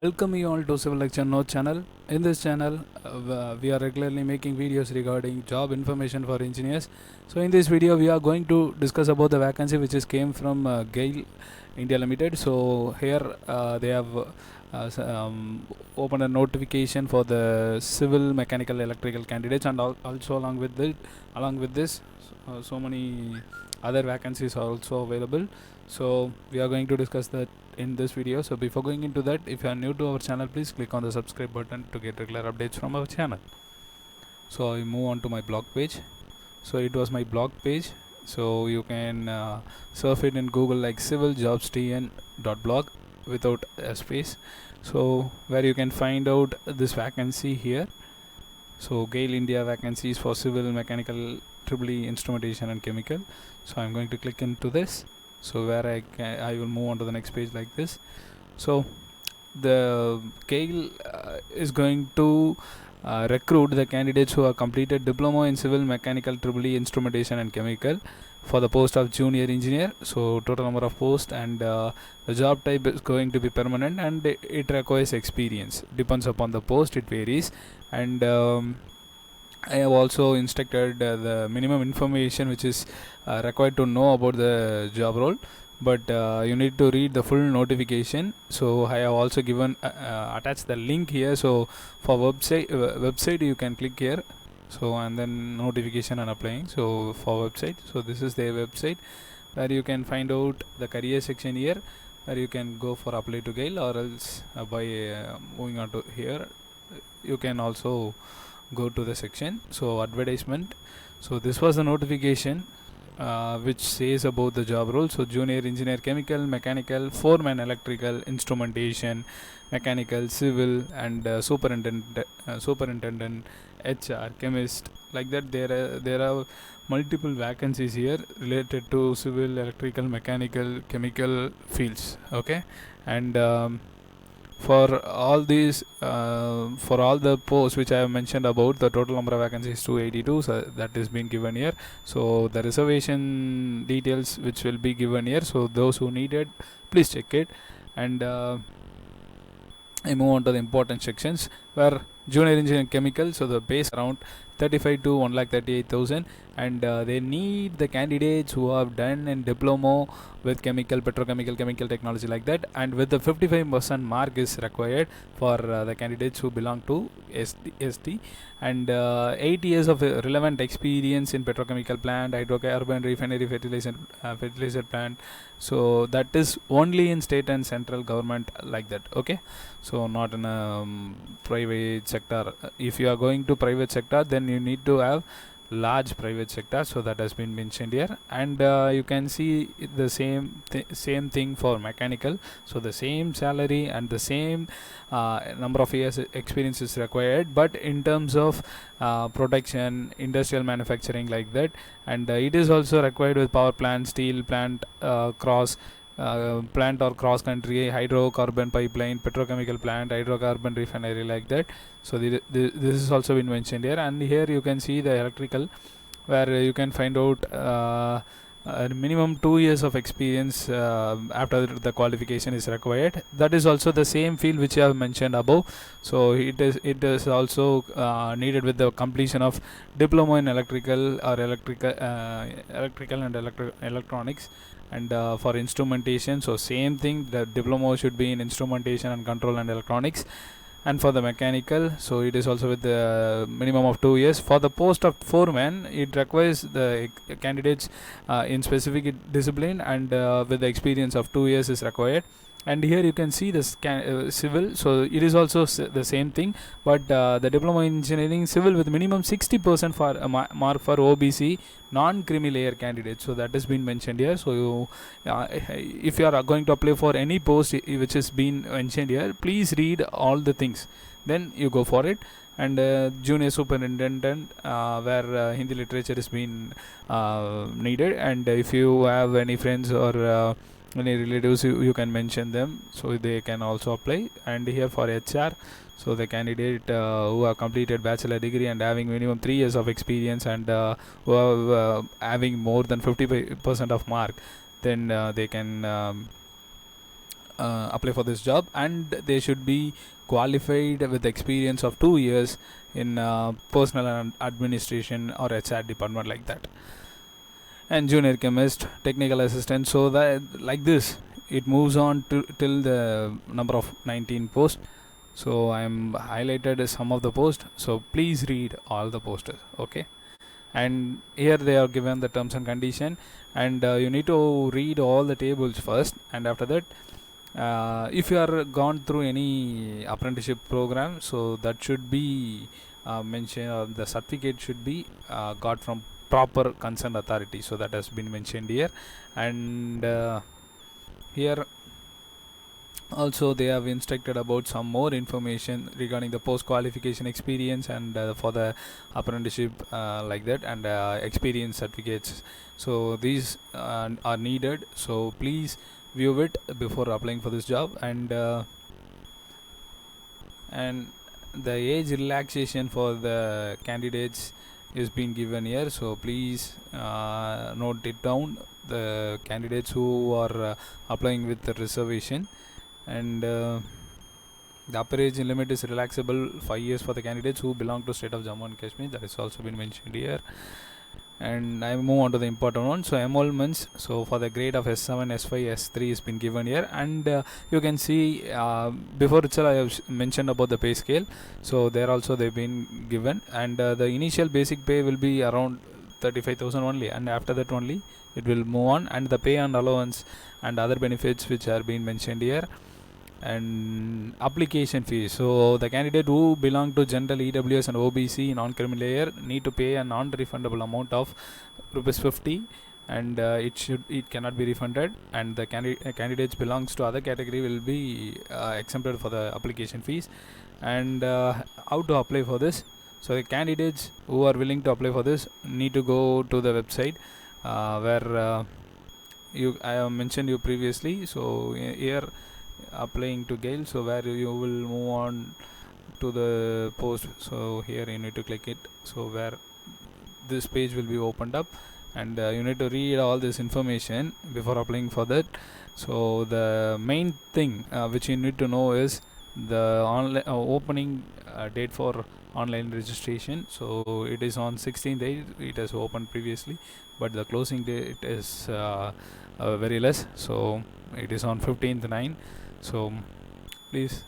Welcome you all to Civil Lecture Note channel. In this channel, we are regularly making videos regarding job information for engineers. So in this video, we are going to discuss about the vacancy which is came from GAIL India Limited. So here they have opened a notification for the civil, mechanical, electrical candidates, and also along with this, so many other vacancies are also available. So we are going to discuss that in this video. So before going into that, if you are new to our channel, please click on the subscribe button to get regular updates from our channel. So I move on to my blog page. So it was my blog page, so you can surf it in Google like civiljobstn.blog without a space, so where you can find out this vacancy here. So GAIL India vacancies for civil, mechanical, instrumentation and chemical. So I'm going to click into this, so where I will move on to the next page like this. So the GAIL is going to recruit the candidates who have completed diploma in civil, mechanical, instrumentation and chemical for the post of junior engineer. So total number of posts, and the job type is going to be permanent, and it requires experience. Depends upon the post, it varies. And I have also instructed the minimum information which is required to know about the job role, but you need to read the full notification. So I have also given attached the link here. So for website you can click here, so and then notification and applying. So for website, so this is their website where you can find out the career section here, where you can go for apply to GAIL, or else by moving on to here you can also go to the section. So advertisement, so this was the notification which says about the job role. So junior engineer chemical, mechanical, foreman electrical, instrumentation, mechanical, civil, and superintendent, HR, chemist, like that. There are multiple vacancies here related to civil, electrical, mechanical, chemical fields. Okay, and for all these for all the posts which I have mentioned about, the total number of vacancies is 282. So that is being given here. So the reservation details which will be given here, so those who need it, please check it. And I move on to the important sections, where junior engineering chemical, so the base around 35 to 1,38,000, and they need the candidates who have done in diploma with chemical, petrochemical, chemical technology, like that, and with the 55% mark is required for the candidates who belong to ST, and 8 years of relevant experience in petrochemical plant, hydrocarbon refinery, fertilizer plant. So that is only in state and central government, like that. Okay, so not in a private sector. If you are going to private sector, then you need to have large private sector, so that has been mentioned here. And you can see the same thing for mechanical. So the same salary and the same number of years experience is required, but in terms of production, industrial manufacturing, like that. And it is also required with power plant, steel plant, plant or cross country, hydrocarbon pipeline, petrochemical plant, hydrocarbon refinery, like that. So this is also been mentioned here. And here you can see the electrical, where you can find out minimum 2 years of experience after the qualification is required. That is also the same field which I have mentioned above. So it is also needed with the completion of diploma in electrical or electrical and electronics. And for instrumentation, so same thing, the diploma should be in instrumentation and control and electronics. And for the mechanical, so it is also with the minimum of 2 years. For the post of foreman, it requires the candidates in specific discipline, and with the experience of 2 years is required. And here you can see the civil, so it is also the same thing, but the diploma in engineering civil with minimum 60% for mark for OBC non-creamy layer candidates. So that has been mentioned here. So you, if you are going to apply for any post which has been mentioned here, please read all the things, then you go for it. And junior superintendent, where Hindi literature is being needed. And if you have any friends or any relatives, you can mention them, so they can also apply. And here for HR, so the candidate who have completed bachelor degree and having minimum 3 years of experience, and who are having more than 50% of mark, then they can apply for this job, and they should be qualified with experience of 2 years in personal and administration or HR department, like that. And junior chemist, technical assistant. So that, like this, it moves on to till the number of 19 posts. So I am highlighted some of the posts, so please read all the posters, okay? And here they are given the terms and condition, and you need to read all the tables first, and after that, if you are gone through any apprenticeship program, so that should be mentioned, the certificate should be got from proper concerned authority, so that has been mentioned here. And here also they have instructed about some more information regarding the post qualification experience and for the apprenticeship, like that, and experience certificates. So these are needed, so please view it before applying for this job. And the age relaxation for the candidates is being given here, so please note it down, the candidates who are applying with the reservation. And the upper age limit is relaxable 5 years for the candidates who belong to state of Jammu and Kashmir, that is also been mentioned here. And I move on to the important one. So enrollments, so for the grade of S7, S5, S3 has been given here, and you can see before itself I have mentioned about the pay scale, so there also they've been given. And the initial basic pay will be around 35,000 only, and after that only it will move on. And the pay and allowance and other benefits which are being mentioned here. And application fees, so the candidate who belong to general, EWS and OBC non-criminal layer need to pay a non-refundable amount of ₹50, and it cannot be refunded. And the candidates belongs to other category will be exempted for the application fees. And how to apply for this? So the candidates who are willing to apply for this need to go to the website where I have mentioned you previously. So here applying to GAIL, so where you will move on to the post, so here you need to click it, so where this page will be opened up, and you need to read all this information before applying for that. So the main thing which you need to know is the online opening date for online registration. So it is on 16th date, it has opened previously, but the closing date is very less, so it is on 15th 9. So please,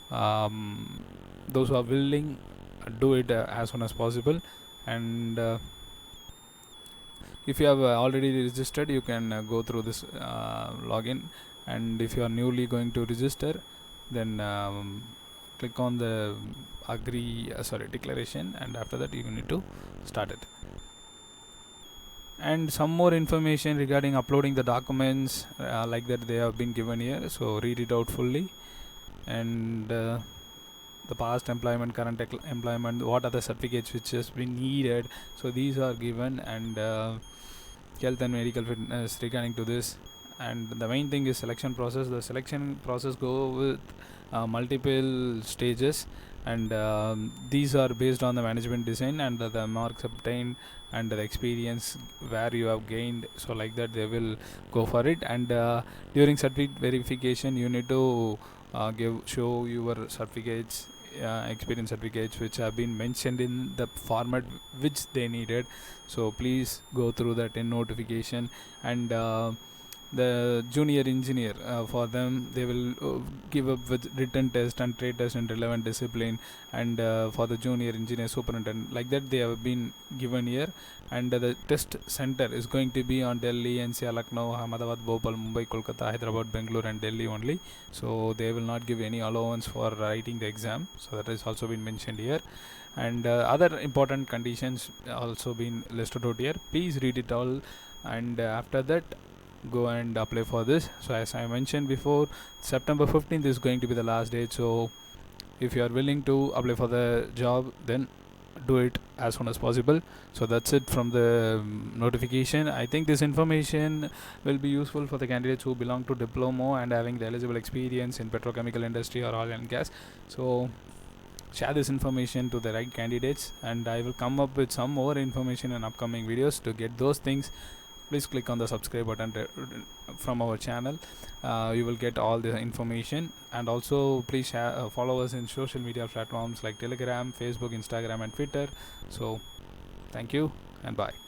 those who are willing, do it as soon as possible. And if you have already registered, you can go through this login. And if you are newly going to register, then click on the declaration, and after that you need to start it. And some more information regarding uploading the documents, like that, they have been given here, so read it out fully. And the past employment, current employment, what are the certificates which has been needed, so these are given. And health and medical fitness regarding to this. And the main thing is selection process. The selection process go with multiple stages, and these are based on the management design and the marks obtained and the experience where you have gained, so like that they will go for it. And during certificate verification, you need to show your certificates, experience certificates which have been mentioned in the format which they needed, so please go through that in notification. And the junior engineer, for them they will give up with written test and trade test in relevant discipline. And for the junior engineer superintendent, like that, they have been given here. And the test center is going to be on Delhi, NCR, Lucknow, Ahmedabad, Bhopal, Mumbai, Kolkata, Hyderabad, Bangalore and Delhi only, so they will not give any allowance for writing the exam, so that has also been mentioned here. And other important conditions also been listed out here, please read it all. And after that, go and apply for this. So as I mentioned before, September 15th is going to be the last date, so if you are willing to apply for the job, then do it as soon as possible. So that's it from the notification. I think this information will be useful for the candidates who belong to Diploma and having the eligible experience in petrochemical industry or oil and gas. So share this information to the right candidates, and I will come up with some more information in upcoming videos to get those things please click on the subscribe button from our channel. You will get all the information, and also please follow us in social media platforms like Telegram, Facebook, Instagram, and Twitter. So thank you and bye.